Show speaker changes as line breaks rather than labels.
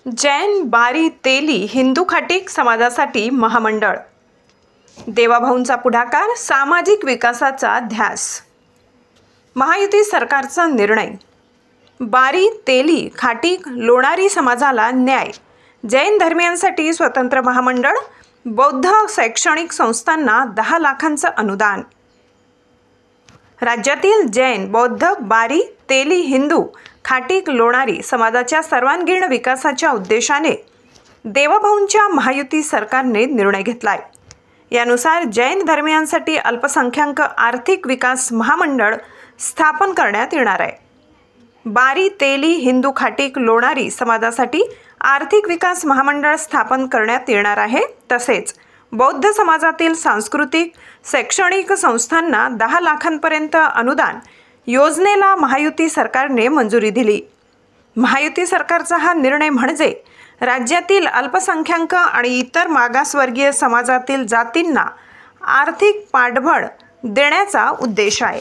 जैन बारी तेली हिंदू खाटीक समाजासाठी महामंडळ। देवाभाऊंचा पुढाकार, सामाजिक विकासाचा ध्यास। महायुती सरकारचा निर्णय। बारी तेली खाटीक लोणारी समाजाला न्याय। जैन धर्मियांसाठी स्वतंत्र महामंडळ। बौद्ध शैक्षणिक संस्थांना 10 लाखांचं अनुदान। राज्यातील जैन, बौद्ध, बारी, तेली, हिंदू, खाटीक, लोणारी समाजाच्या सर्वांगीण विकासाच्या उद्देशाने देवाभाऊंच्या महायुती सरकारने निर्णय घेतलाय। यानुसार जैन धर्मियांसाठी अल्पसंख्याक आर्थिक विकास महामंडळ स्थापन करण्यात येणार आहे। बारी, तेली, हिंदू, खाटीक, लोणारी समाजासाठी आर्थिक विकास महामंडळ स्थापन करण्यात येणार आहे। तसेच बौद्ध समाजातील सांस्कृतिक शैक्षणिक संस्थांना 10 लाखांपर्यंत अनुदान योजनेला महायुती सरकारने मंजुरी दिली। महायुती सरकारचा हा निर्णय म्हणजे राज्यातील अल्पसंख्याक आणि इतर मागासवर्गीय समाजातील जातींना आर्थिक पाठबळ देण्याचा उद्देश आहे।